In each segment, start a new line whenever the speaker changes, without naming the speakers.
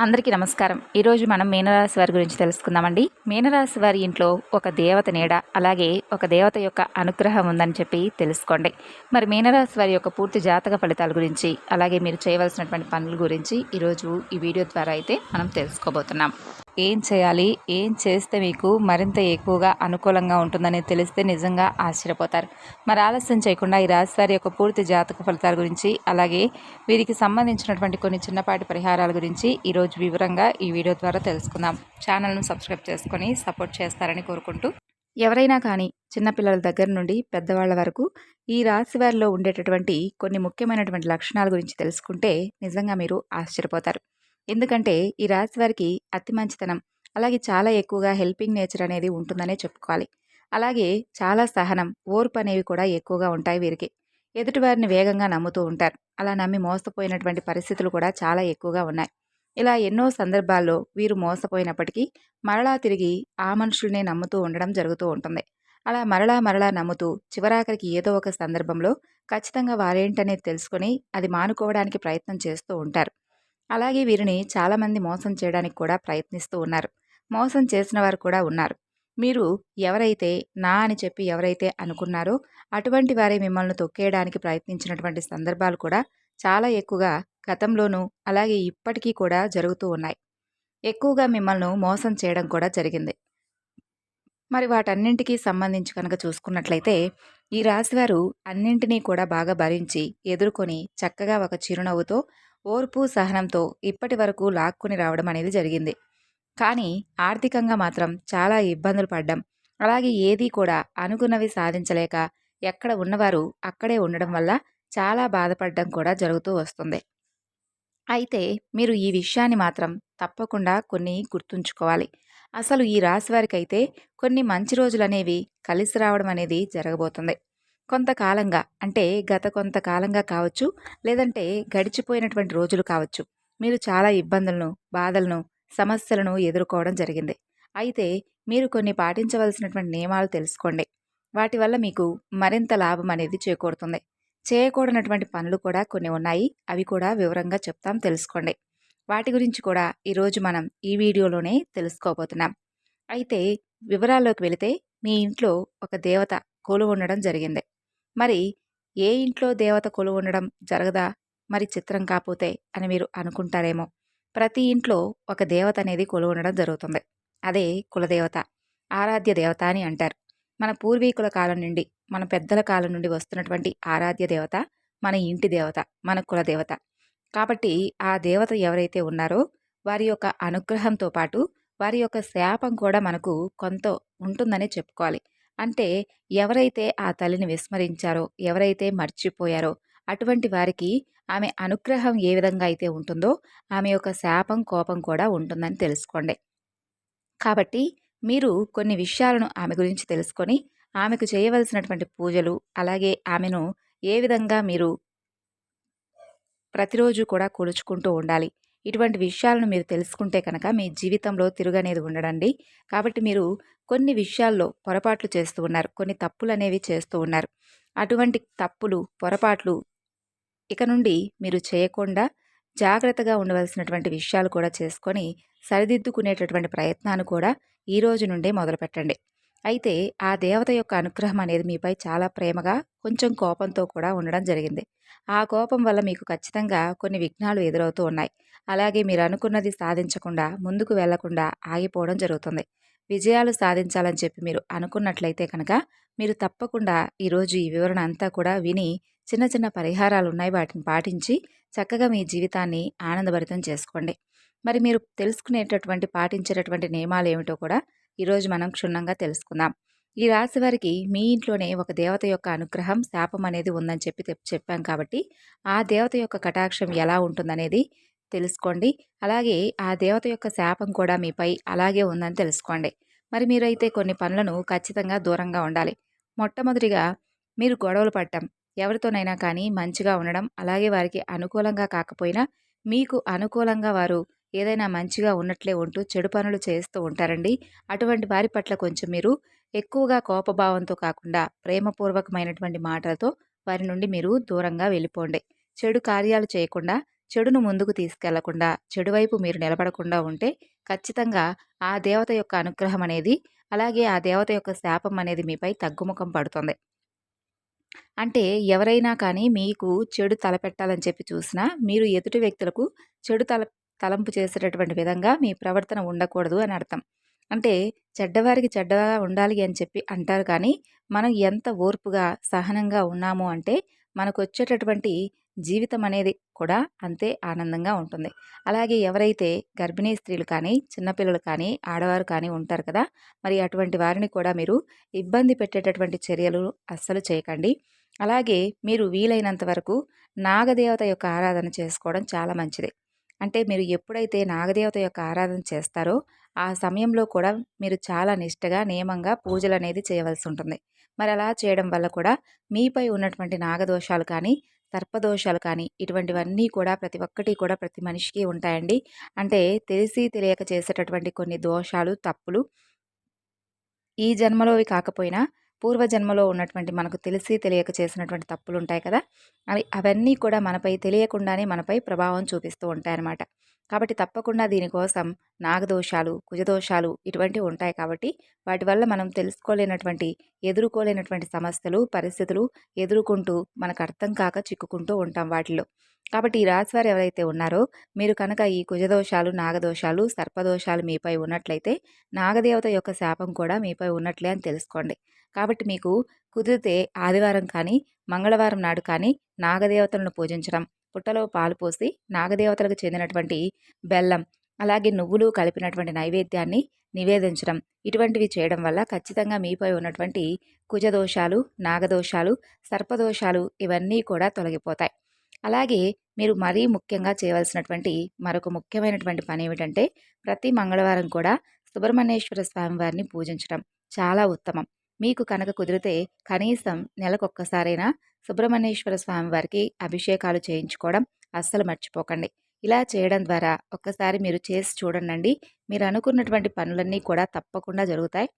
అందరికీ నమస్కారం. ఈరోజు మనం మీనరాశి వారి గురించి తెలుసుకుందామండి. మీనరాశి వారి ఇంట్లో ఒక దేవత నీడ, అలాగే ఒక దేవత యొక్క అనుగ్రహం ఉందని చెప్పి తెలుసుకోండి. మరి మీనరాశి వారి యొక్క పూర్తి జాతక ఫలితాల గురించి, అలాగే మీరు చేయవలసినటువంటి పనుల గురించి ఈరోజు ఈ వీడియో ద్వారా అయితే మనం తెలుసుకోబోతున్నాం. ఏం చేయాలి, ఏం చేస్తే మీకు మరింత ఎక్కువగా అనుకూలంగా ఉంటుందని తెలిస్తే నిజంగా ఆశ్చర్యపోతారు. మరి ఆలస్యం చేయకుండా ఈ రాశి వారి యొక్క పూర్తి జాతక ఫలితాల గురించి, అలాగే వీరికి సంబంధించినటువంటి కొన్ని చిన్నపాటి పరిహారాల గురించి ఈరోజు వివరంగా ఈ వీడియో ద్వారా తెలుసుకుందాం. ఛానల్ను సబ్స్క్రైబ్ చేసుకొని సపోర్ట్ చేస్తారని కోరుకుంటూ, ఎవరైనా కానీ చిన్నపిల్లల దగ్గర నుండి పెద్దవాళ్ల వరకు ఈ రాశి వారిలో ఉండేటటువంటి కొన్ని ముఖ్యమైనటువంటి లక్షణాల గురించి తెలుసుకుంటే నిజంగా మీరు ఆశ్చర్యపోతారు. ఎందుకంటే ఈ రాశి వారికి అతి మంచితనం, అలాగే చాలా ఎక్కువగా హెల్పింగ్ నేచర్ అనేది ఉంటుందనే చెప్పుకోవాలి. అలాగే చాలా సహనం, ఓర్పు అనేవి కూడా ఎక్కువగా ఉంటాయి వీరికి. ఎదుటివారిని వేగంగా నమ్ముతూ ఉంటారు. అలా నమ్మి మోసపోయినటువంటి పరిస్థితులు కూడా చాలా ఎక్కువగా ఉన్నాయి. ఇలా ఎన్నో సందర్భాల్లో వీరు మోసపోయినప్పటికీ మరలా తిరిగి ఆ మనుషుల్నే నమ్ముతూ ఉండడం జరుగుతూ ఉంటుంది. అలా మరలా మరలా నమ్ముతూ చివరాఖరికి ఏదో ఒక సందర్భంలో ఖచ్చితంగా వారేంటనేది తెలుసుకొని అది మానుకోవడానికి ప్రయత్నం చేస్తూ ఉంటారు. అలాగే వీరిని చాలామంది మోసం చేయడానికి కూడా ప్రయత్నిస్తూ ఉన్నారు. మోసం చేసిన వారు కూడా ఉన్నారు. మీరు ఎవరైతే నా అని చెప్పి ఎవరైతే అనుకున్నారో అటువంటి వారే మిమ్మల్ని తొక్కేయడానికి ప్రయత్నించినటువంటి సందర్భాలు కూడా చాలా ఎక్కువగా గతంలోనూ అలాగే ఇప్పటికీ కూడా జరుగుతూ ఉన్నాయి. ఎక్కువగా మిమ్మల్ని మోసం చేయడం కూడా జరిగింది. మరి వాటన్నింటికీ సంబంధించి కనుక చూసుకున్నట్లయితే ఈ రాశివారు అన్నింటినీ కూడా బాగా భరించి ఎదుర్కొని చక్కగా ఒక చిరునవ్వుతో ఓర్పు సహనంతో ఇప్పటి వరకు లాక్కుని రావడం అనేది జరిగింది. కానీ ఆర్థికంగా మాత్రం చాలా ఇబ్బందులు పడ్డం, అలాగే ఏదీ కూడా అనుకున్నవి సాధించలేక ఎక్కడ ఉన్నవారు అక్కడే ఉండడం వల్ల చాలా బాధపడడం కూడా జరుగుతూ వస్తుంది. అయితే మీరు ఈ విషయాన్ని మాత్రం తప్పకుండా కొన్ని గుర్తుంచుకోవాలి. అసలు ఈ రాశి వారికైతే కొన్ని మంచి రోజులనేవి కలిసి రావడం అనేది జరగబోతుంది. కొంతకాలంగా అంటే గత కొంతకాలంగా కావచ్చు, లేదంటే గడిచిపోయినటువంటి రోజులు కావచ్చు, మీరు చాలా ఇబ్బందులను, బాధలను, సమస్యలను ఎదుర్కోవడం జరిగింది. అయితే మీరు కొన్ని పాటించవలసినటువంటి నియమాలు తెలుసుకోండి. వాటి వల్ల మీకు మరింత లాభం అనేది చేకూరుతుంది. చేయకూడనటువంటి పనులు కూడా కొన్ని ఉన్నాయి. అవి కూడా వివరంగా చెప్తాం, తెలుసుకోండి. వాటి గురించి కూడా ఈరోజు మనం ఈ వీడియోలోనే తెలుసుకోబోతున్నాం. అయితే వివరాల్లోకి వెళితే మీ ఇంట్లో ఒక దేవత కొలువు ఉండడం జరిగింది. మరి ఏ ఇంట్లో దేవత కొలువు ఉండడం జరగదా? మరి చిత్రం కాపోతే అని మీరు అనుకుంటారేమో. ప్రతి ఇంట్లో ఒక దేవత అనేది కొలువు ఉండడం జరుగుతుంది. అదే కులదేవత, ఆరాధ్య దేవత అని అంటారు. మన పూర్వీకుల కాలం నుండి, మన పెద్దల కాలం నుండి వస్తున్నటువంటి ఆరాధ్య దేవత మన ఇంటి దేవత, మన కులదేవత. కాబట్టి ఆ దేవత ఎవరైతే ఉన్నారో వారి యొక్క అనుగ్రహంతో పాటు వారి యొక్క శాపం కూడా మనకు కొంత ఉంటుందనే చెప్పుకోవాలి. అంటే ఎవరైతే ఆ తల్లిని విస్మరించారో, ఎవరైతే మర్చిపోయారో అటువంటి వారికి ఆమె అనుగ్రహం ఏ విధంగా అయితే ఉంటుందో ఆమె యొక్క శాపం, కోపం కూడా ఉంటుందని తెలుసుకోండి. కాబట్టి మీరు కొన్ని విషయాలను ఆమె గురించి తెలుసుకొని ఆమెకు చేయవలసినటువంటి పూజలు, అలాగే ఆమెను ఏ విధంగా మీరు ప్రతిరోజు కూడా కొలుచుకుంటూ ఉండాలి. ఇటువంటి విషయాలను మీరు తెలుసుకుంటే కనుక మీ జీవితంలో తిరుగనేది ఉండడండి. కాబట్టి మీరు కొన్ని విషయాల్లో పొరపాట్లు చేస్తూ ఉన్నారు. కొన్ని తప్పులనేవి చేస్తూ ఉన్నారు. అటువంటి తప్పులు, పొరపాట్లు ఇక నుండి మీరు చేయకుండా జాగ్రత్తగా ఉండవలసినటువంటి విషయాలు కూడా చేసుకొని సరిదిద్దుకునేటటువంటి ప్రయత్నాన్ని కూడా ఈ రోజు నుండే మొదలుపెట్టండి. అయితే ఆ దేవత యొక్క అనుగ్రహం అనేది మీపై చాలా ప్రేమగా, కొంచెం కోపంతో కూడా ఉండడం జరిగింది. ఆ కోపం వల్ల మీకు ఖచ్చితంగా కొన్ని విఘ్నాలు ఎదురవుతూ ఉన్నాయి. అలాగే మీరు అనుకున్నది సాధించకుండా, ముందుకు వెళ్లకుండా ఆగిపోవడం జరుగుతుంది. విజయాలు సాధించాలని చెప్పి మీరు అనుకున్నట్లయితే కనుక మీరు తప్పకుండా ఈరోజు ఈ వివరణ అంతా కూడా విని చిన్న చిన్న పరిహారాలు ఉన్నాయి, వాటిని పాటించి చక్కగా మీ జీవితాన్ని ఆనందభరితం చేసుకోండి. మరి మీరు తెలుసుకునేటటువంటి, పాటించేటటువంటి నియమాలు ఏమిటో కూడా ఈరోజు మనం క్షుణ్ణంగా తెలుసుకుందాం. ఈ రాశి వారికి మీ ఇంట్లోనే ఒక దేవత యొక్క అనుగ్రహం, శాపం అనేది ఉందని చెప్పాం కాబట్టి ఆ దేవత యొక్క కటాక్షం ఎలా ఉంటుందనేది తెలుసుకోండి. అలాగే ఆ దేవత యొక్క శాపం కూడా మీపై అలాగే ఉందని తెలుసుకోండి. మరి మీరైతే కొన్ని పనులను ఖచ్చితంగా దూరంగా ఉండాలి. మొట్టమొదటిగా మీరు గొడవలు పడటం, ఎవరితోనైనా కానీ మంచిగా ఉండడం, అలాగే వారికి అనుకూలంగా కాకపోయినా మీకు అనుకూలంగా వారు ఏదైనా మంచిగా ఉన్నట్లే ఉంటూ చెడు పనులు చేస్తూ ఉంటారండి. అటువంటి వారి పట్ల కొంచెం మీరు ఎక్కువగా కోపభావంతో కాకుండా ప్రేమపూర్వకమైనటువంటి మాటలతో వారి నుండి మీరు దూరంగా వెళ్ళిపోండి. చెడు కార్యాలు చేయకుండా చెడును ముందుకు తీసుకెళ్లకుండా, చెడు వైపు మీరు నిలబడకుండా ఉంటే ఖచ్చితంగా ఆ దేవత యొక్క అనుగ్రహం అనేది, అలాగే ఆ దేవత యొక్క శాపం అనేది మీపై తగ్గుముఖం పడుతుంది. అంటే ఎవరైనా కానీ మీకు చెడు తలపెట్టాలని చెప్పి చూసినా, మీరు ఎదుటి వ్యక్తులకు చెడు తలంపు చేసేటటువంటి విధంగా మీ ప్రవర్తన ఉండకూడదు అని అర్థం. అంటే చెడ్డవారికి చెడ్డగా ఉండాలి అని చెప్పి అంటారు కానీ, మనం ఎంత ఓర్పుగా, సహనంగా ఉన్నాము అంటే, మనకొచ్చేటటువంటి జీవితం అనేది కూడా అంతే ఆనందంగా ఉంటుంది. అలాగే ఎవరైతే గర్భిణీ స్త్రీలు కానీ, చిన్నపిల్లలు కానీ, ఆడవారు కానీ ఉంటారు కదా! మరి అటువంటి వారిని కూడా మీరు ఇబ్బంది పెట్టేటటువంటి చర్యలు అస్సలు చేయకండి. అలాగే మీరు వీలైనంత వరకు నాగదేవత యొక్క ఆరాధన చేసుకోవడం చాలా మంచిది. అంటే మీరు ఎప్పుడైతే నాగదేవత యొక్క ఆరాధన చేస్తారో, ఆ సమయంలో కూడా మీరు చాలా నిష్టగా, నియమంగా పూజలనేది చేయవలసి ఉంటుంది. మరి అలా చేయడం వల్ల కూడా మీపై ఉన్నటువంటి నాగదోషాలు కానీ, సర్పదోషాలు కానీ, ఇటువంటివన్నీ కూడా ప్రతి ఒక్కటి కూడా ప్రతి మనిషికి ఉంటాయండి. అంటే తెలిసి తెలియక చేసేటటువంటి కొన్ని దోషాలు, తప్పులు ఈ జన్మలోవి కాకపోయినా, పూర్వజన్మలో ఉన్నటువంటి మనకు తెలిసి తెలియక చేసినటువంటి తప్పులుంటాయి కదా! అవన్నీ కూడా మనపై తెలియకుండానే మనపై ప్రభావం చూపిస్తూ ఉంటాయన్నమాట. కాబట్టి తప్పకుండా దీనికోసం నాగదోషాలు, కుజదోషాలు ఇటువంటివి ఉంటాయి కాబట్టి, వాటి వల్ల మనం తెలుసుకోలేనటువంటి, ఎదుర్కోలేనటువంటి సమస్యలు, పరిస్థితులు ఎదుర్కొంటూ మనకు అర్థం కాక చిక్కుకుంటూ ఉంటాం వాటిల్లో. కాబట్టి ఈ రాశివారు ఎవరైతే ఉన్నారో, మీరు కనుక ఈ కుజదోషాలు, నాగదోషాలు, సర్పదోషాలు మీపై ఉన్నట్లయితే, నాగదేవత యొక్క శాపం కూడా మీపై ఉన్నట్లే అని తెలుసుకోండి. కాబట్టి మీకు కుదిరితే ఆదివారం కానీ, మంగళవారం నాడు కానీ నాగదేవతలను పూజించడం, పుట్టలో పాలు పోసి నాగదేవతలకు చెందినటువంటి బెల్లం, అలాగే నువ్వులు కలిపినటువంటి నైవేద్యాన్ని నివేదించడం, ఇటువంటివి చేయడం వల్ల ఖచ్చితంగా మీపై ఉన్నటువంటి కుజదోషాలు, నాగదోషాలు, సర్పదోషాలు ఇవన్నీ కూడా తొలగిపోతాయి. అలాగే మీరు మరీ ముఖ్యంగా చేయవలసినటువంటి మరొక ముఖ్యమైనటువంటి పని ఏమిటంటే, ప్రతి మంగళవారం కూడా సుబ్రహ్మణ్యేశ్వర స్వామి వారిని పూజించడం చాలా ఉత్తమం. మీకు కనుక కుదిరితే కనీసం నెలకొక్కసారైనా సుబ్రహ్మణ్యేశ్వర స్వామి వారికి అభిషేకాలు చేయించుకోవడం అస్సలు మర్చిపోకండి. ఇలా చేయడం ద్వారా ఒక్కసారి మీరు చేసి చూడండి. మీరు అనుకున్నటువంటి పనులన్నీ కూడా తప్పకుండా జరుగుతాయి.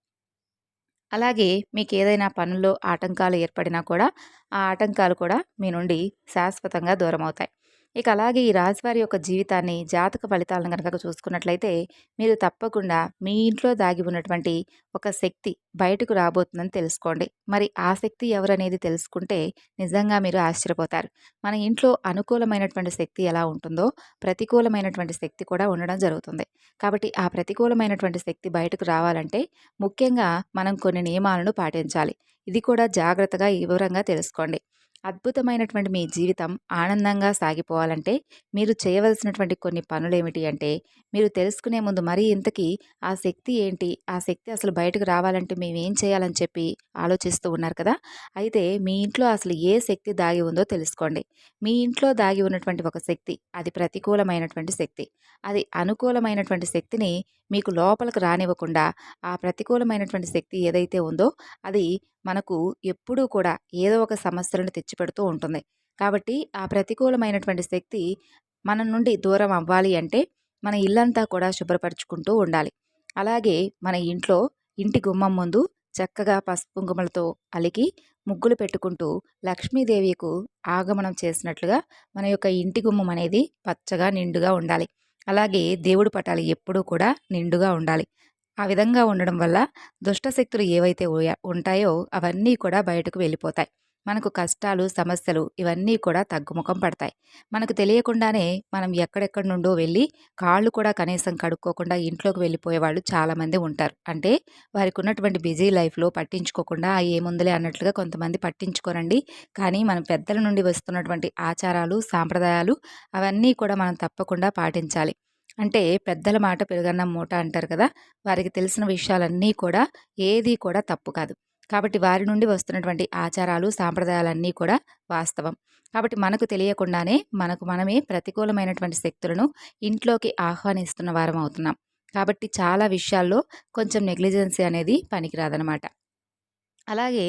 అలాగే మీకేదైనా పనుల్లో ఆటంకాలు ఏర్పడినా కూడా, ఆ ఆటంకాలు కూడా మీ నుండి శాశ్వతంగా దూరమవుతాయి. ఇక అలాగే ఈ రాశివారి యొక్క జీవితాన్ని, జాతక ఫలితాలను గనక చూసుకున్నట్లయితే, మీరు తప్పకుండా మీ ఇంట్లో దాగి ఉన్నటువంటి ఒక శక్తి బయటకు రాబోతుందని తెలుసుకోండి. మరి ఆ శక్తి ఎవరనేది తెలుసుకుంటే నిజంగా మీరు ఆశ్చర్యపోతారు. మన ఇంట్లో అనుకూలమైనటువంటి శక్తి ఎలా ఉంటుందో, ప్రతికూలమైనటువంటి శక్తి కూడా ఉండడం జరుగుతుంది. కాబట్టి ఆ ప్రతికూలమైనటువంటి శక్తి బయటకు రావాలంటే ముఖ్యంగా మనం కొన్ని నియమాలను పాటించాలి. ఇది కూడా జాగ్రత్తగా, వివరంగా తెలుసుకోండి. అద్భుతమైనటువంటి మీ జీవితం ఆనందంగా సాగిపోవాలంటే మీరు చేయవలసినటువంటి కొన్ని పనులేమిటి అంటే, మీరు తెలుసుకునే ముందు మరీ ఇంతకీ ఆ శక్తి ఏంటి? ఆ శక్తి అసలు బయటకు రావాలంటే మేమేం చేయాలని చెప్పి ఆలోచిస్తూ ఉన్నారు కదా! అయితే మీ ఇంట్లో అసలు ఏ శక్తి దాగి ఉందో తెలుసుకోండి. మీ ఇంట్లో దాగి ఉన్నటువంటి ఒక శక్తి, అది ప్రతికూలమైనటువంటి శక్తి. అది అనుకూలమైనటువంటి శక్తిని మీకు లోపలికి రానివ్వకుండా, ఆ ప్రతికూలమైనటువంటి శక్తి ఏదైతే ఉందో అది మనకు ఎప్పుడూ కూడా ఏదో ఒక సమస్యలను తెచ్చిపెడుతూ ఉంటుంది. కాబట్టి ఆ ప్రతికూలమైనటువంటి శక్తి మన నుండి దూరం అవ్వాలి అంటే మన ఇల్లంతా కూడా శుభ్రపరుచుకుంటూ ఉండాలి. అలాగే మన ఇంట్లో ఇంటి గుమ్మం ముందు చక్కగా పసుపు కుంకుమలతో అలికి ముగ్గులు పెట్టుకుంటూ లక్ష్మీదేవికు ఆగమనం చేసినట్లుగా మన యొక్క ఇంటి గుమ్మం అనేది పచ్చగా నిండుగా ఉండాలి. అలాగే దేవుడి పటాలు ఎప్పుడూ కూడా నిండుగా ఉండాలి. ఆ విధంగా ఉండడం వల్ల దుష్టశక్తులు ఏవైతే ఉంటాయో అవన్నీ కూడా బయటకు వెళ్ళిపోతాయి. మనకు కష్టాలు, సమస్యలు ఇవన్నీ కూడా తగ్గుముఖం పడతాయి. మనకు తెలియకుండానే మనం ఎక్కడెక్కడి నుండో వెళ్ళి కాళ్ళు కూడా కనీసం కడుక్కోకుండా ఇంట్లోకి వెళ్ళిపోయేవాళ్ళు చాలామంది ఉంటారు. అంటే వారికి ఉన్నటువంటి బిజీ లైఫ్‌లో పట్టించుకోకుండా ఏముందిలే అన్నట్లుగా కొంతమంది పట్టించుకోరండి. కానీ మన పెద్దల నుండి వస్తున్నటువంటి ఆచారాలు, సాంప్రదాయాలు అవన్నీ కూడా మనం తప్పకుండా పాటించాలి. అంటే పెద్దల మాట పెరుగన్నం మూట అంటారు కదా! వారికి తెలిసిన విషయాలన్నీ కూడా ఏది కూడా తప్పు కాదు. కాబట్టి వారి నుండి వస్తున్నటువంటి ఆచారాలు, సాంప్రదాయాలన్నీ కూడా వాస్తవం. కాబట్టి మనకు తెలియకుండానే మనకు మనమే ప్రతికూలమైనటువంటి శక్తులను ఇంట్లోకి ఆహ్వానిస్తున్న వారం అవుతున్నాం. కాబట్టి చాలా విషయాల్లో కొంచెం నెగ్లిజెన్సీ అనేది పనికిరాదనమాట. అలాగే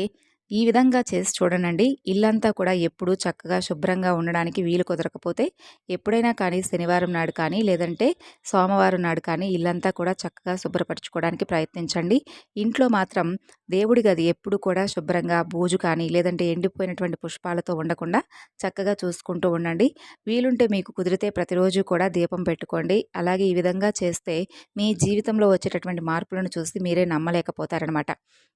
ఈ విధంగా చేసి చూడనండి. ఇల్లంతా కూడా ఎప్పుడూ చక్కగా శుభ్రంగా ఉండడానికి వీలు కుదరకపోతే ఎప్పుడైనా కానీ శనివారం నాడు కానీ లేదంటే సోమవారం నాడు కానీ ఇల్లంతా కూడా చక్కగా శుభ్రపరచుకోవడానికి ప్రయత్నించండి. ఇంట్లో మాత్రం దేవుడి గది ఎప్పుడు కూడా శుభ్రంగా బూజు కానీ లేదంటే ఎండిపోయినటువంటి పుష్పాలతో ఉండకుండా చక్కగా చూసుకుంటూ ఉండండి. వీలుంటే మీకు కుదిరితే ప్రతిరోజు కూడా దీపం పెట్టుకోండి. అలాగే ఈ విధంగా చేస్తే మీ జీవితంలో వచ్చేటటువంటి మార్పులను చూసి మీరే నమ్మలేకపోతారనమాట.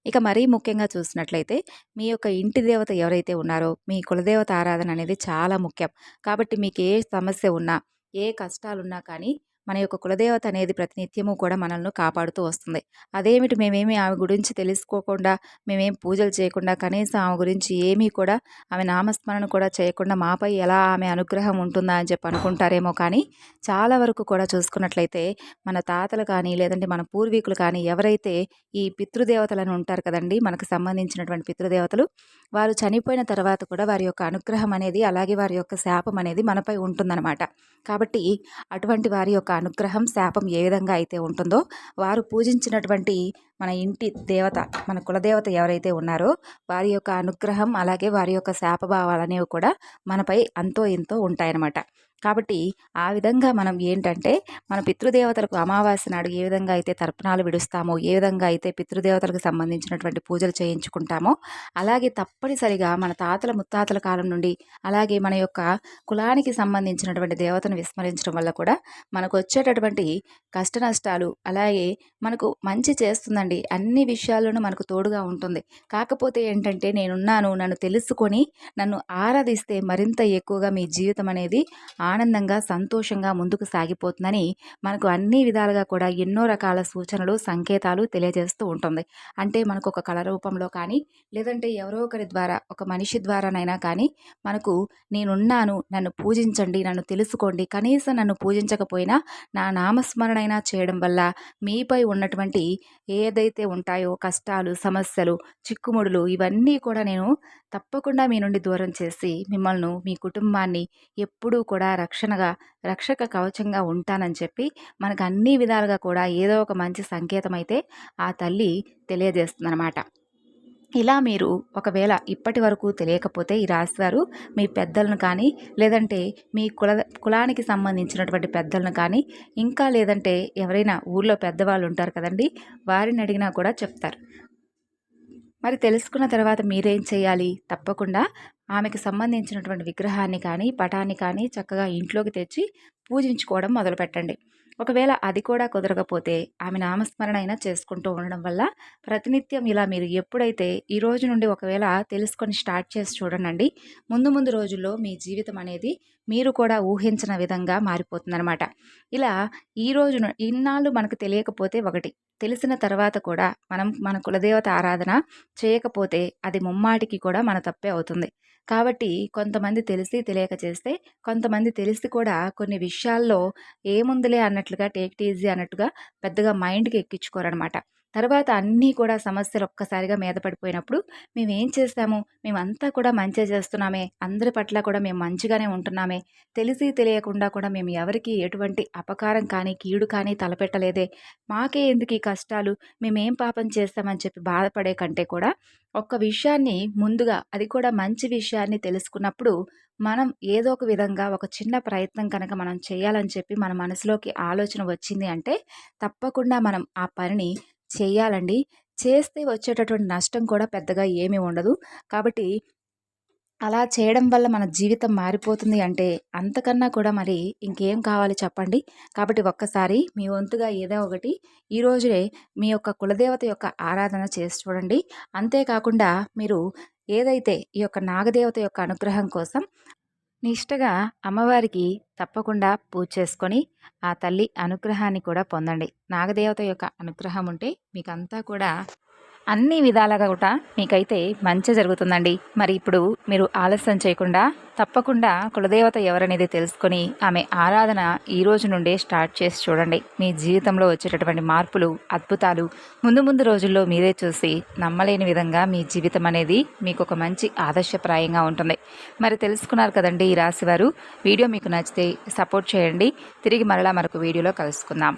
ఇక మరీ ముఖ్యంగా చూసినట్లయితే మీ యొక్క ఇంటి దేవత ఎవరైతే ఉన్నారో మీ కులదేవత ఆరాధన అనేది చాలా ముఖ్యం. కాబట్టి మీకు ఏ సమస్య ఉన్నా, ఏ కష్టాలున్నా కానీ మన యొక్క కులదేవత అనేది ప్రతినిత్యము కూడా మనల్ని కాపాడుతూ వస్తుంది. అదేమిటి మేమేమి ఆమె గురించి తెలుసుకోకుండా, మేమేం పూజలు చేయకుండా, కనీసం ఆమె గురించి ఏమీ కూడా ఆమె నామస్మరణ కూడా చేయకుండా మాపై ఎలా ఆమె అనుగ్రహం ఉంటుందా అని చెప్పి అనుకుంటారేమో కానీ, చాలా వరకు కూడా చూసుకున్నట్లయితే మన తాతలు కానీ, లేదంటే మన పూర్వీకులు కానీ ఎవరైతే ఈ పితృదేవతలను ఉంటారు కదండీ! మనకు సంబంధించినటువంటి పితృదేవతలు, వారు చనిపోయిన తర్వాత కూడా వారి యొక్క అనుగ్రహం అనేది, అలాగే వారి యొక్క శాపం అనేది మనపై ఉంటుందన్నమాట. కాబట్టి అటువంటి వారి యొక్క అనుగ్రహం, శాపం ఏ విధంగా అయితే ఉంటుందో, వారు పూజించినటువంటి మన ఇంటి దేవత, మన కులదేవత ఎవరైతే ఉన్నారో వారి యొక్క అనుగ్రహం, అలాగే వారి యొక్క శాపభావాలనేవి కూడా మనపై అంతో ఇంతో ఉంటాయన్నమాట. కాబట్టి ఆ విధంగా మనం ఏంటంటే మన పితృదేవతలకు అమావాస్య నాడు ఏ విధంగా అయితే తర్పణాలు విడుస్తామో, ఏ విధంగా అయితే పితృదేవతలకు సంబంధించినటువంటి పూజలు చేయించుకుంటామో, అలాగే తప్పనిసరిగా మన తాతల ముత్తాతల కాలం నుండి, అలాగే మన యొక్క కులానికి సంబంధించినటువంటి దేవతను విస్మరించడం వల్ల కూడా మనకు వచ్చేటటువంటి కష్ట నష్టాలు, అలాగే మనకు మంచి చేస్తుందండి. అన్ని విషయాల్లోనూ మనకు తోడుగా ఉంటుంది. కాకపోతే ఏంటంటే నేనున్నాను, నన్ను తెలుసుకొని నన్ను ఆరాధిస్తే మరింత ఎక్కువగా మీ జీవితం అనేది ఆనందంగా, సంతోషంగా ముందుకు సాగిపోతుందని మనకు అన్ని విధాలుగా కూడా ఎన్నో రకాల సూచనలు, సంకేతాలు తెలియజేస్తూ ఉంటుంది. అంటే మనకు ఒక కళ రూపంలో కానీ, లేదంటే ఎవరో ఒకరి ద్వారా, ఒక మనిషి ద్వారానైనా కానీ మనకు నేనున్నాను, నన్ను పూజించండి, నన్ను తెలుసుకోండి, కనీసం నన్ను పూజించకపోయినా నా నామస్మరణైనా చేయడం వల్ల మీపై ఉన్నటువంటి ఏదైతే ఉంటాయో కష్టాలు, సమస్యలు, చిక్కుముడులు ఇవన్నీ కూడా నేను తప్పకుండా మీ నుండి దూరం చేసి మిమ్మల్ని, మీ కుటుంబాన్ని ఎప్పుడూ కూడా రక్షక కవచంగా ఉంటానని చెప్పి మనకు అన్ని విధాలుగా కూడా ఏదో ఒక మంచి సంకేతం అయితే ఆ తల్లి తెలియజేస్తుందన్నమాట. ఇలా మీరు ఒకవేళ ఇప్పటి వరకు తెలియకపోతే ఈ రాశివారు మీ పెద్దలను కానీ, లేదంటే మీ కులానికి సంబంధించినటువంటి పెద్దలను కానీ, ఇంకా లేదంటే ఎవరైనా ఊర్లో పెద్దవాళ్ళు ఉంటారు కదండి, వారిని అడిగినా కూడా చెప్తారు. మరి తెలుసుకున్న తర్వాత మీరేం చేయాలి? తప్పకుండా ఆమెకు సంబంధించినటువంటి విగ్రహాన్ని కానీ, పటాన్ని కానీ చక్కగా ఇంట్లోకి తెచ్చి పూజించుకోవడం మొదలుపెట్టండి. ఒకవేళ అది కూడా కుదరకపోతే ఆమె నామస్మరణ అయినా చేసుకుంటూ ఉండడం వల్ల ప్రతినిత్యం ఇలా మీరు ఎప్పుడైతే ఈ రోజు నుండి ఒకవేళ తెలుసుకొని స్టార్ట్ చేసి చూడండి, ముందు ముందు రోజుల్లో మీ జీవితం అనేది మీరు కూడా ఊహించిన విధంగా మారిపోతుందన్నమాట. ఇలా ఈ రోజు ఇన్నాళ్ళు మనకు తెలియకపోతే ఒకటి, తెలిసిన తర్వాత కూడా మనం మన కులదేవత ఆరాధన చేయకపోతే అది ముమ్మాటికి కూడా మన తప్పే అవుతుంది. కాబట్టి కొంతమంది తెలిసి తెలియక చేస్తే, కొంతమంది తెలిసి కూడా కొన్ని విషయాల్లో ఏముందిలే అన్నట్లుగా, టేక్ ఇట్ ఈజీ అన్నట్టుగా పెద్దగా మైండ్‌కి ఎక్కించుకోరనమాట. తర్వాత అన్నీ కూడా సమస్యలు ఒక్కసారిగా మీద పడిపోయినప్పుడు మేమేం చేశాము? మేమంతా కూడా మంచే చేస్తున్నామే, అందరి పట్ల కూడా మేము మంచిగానే ఉంటున్నామే, తెలిసి తెలియకుండా కూడా మేము ఎవరికీ ఎటువంటి అపకారం కానీ, కీడు కానీ తలపెట్టలేదే, మాకే ఎందుకు ఈ కష్టాలు, మేమేం పాపం చేస్తామని చెప్పి బాధపడే కంటే కూడా ఒక్క విషయాన్ని ముందుగా, అది కూడా మంచి విషయాన్ని తెలుసుకున్నప్పుడు మనం ఏదో ఒక విధంగా ఒక చిన్న ప్రయత్నం కనుక మనం చేయాలని చెప్పి మన మనసులోకి ఆలోచన వచ్చింది అంటే తప్పకుండా మనం ఆ పనిని చేయాలండి. చేస్తే వచ్చేటటువంటి నష్టం కూడా పెద్దగా ఏమీ ఉండదు. కాబట్టి అలా చేయడం వల్ల మన జీవితం మారిపోతుంది అంటే అంతకన్నా కూడా మరి ఇంకేం కావాలి చెప్పండి. కాబట్టి ఒక్కసారి మీ వంతుగా ఏదో ఒకటి ఈ రోజే మీ యొక్క కులదేవత యొక్క ఆరాధన చేసి చూడండి. అంతేకాకుండా మీరు ఏదైతే ఈ యొక్క నాగదేవత యొక్క అనుగ్రహం కోసం నిష్టగా అమ్మవారికి తప్పకుండా పూజ చేసుకొని ఆ తల్లి అనుగ్రహాన్ని కూడా పొందండి. నాగదేవత యొక్క అనుగ్రహం ఉంటే మీకంతా కూడా అన్ని విధాలుగా కూడా మీకైతే మంచి జరుగుతుందండి. మరి ఇప్పుడు మీరు ఆలస్యం చేయకుండా తప్పకుండా కులదేవత ఎవరనేది తెలుసుకొని ఆమె ఆరాధన ఈ రోజు నుండే స్టార్ట్ చేసి చూడండి. మీ జీవితంలో వచ్చేటటువంటి మార్పులు, అద్భుతాలు ముందు ముందు రోజుల్లో మీరే చూసి నమ్మలేని విధంగా మీ జీవితం అనేది మీకు ఒక మంచి ఆదర్శప్రాయంగా ఉంటుంది. మరి తెలుసుకున్నారు కదండి ఈ రాశివారు. వీడియో మీకు నచ్చితే సపోర్ట్ చేయండి. తిరిగి మరలా మరొక వీడియోలో కలుసుకుందాం.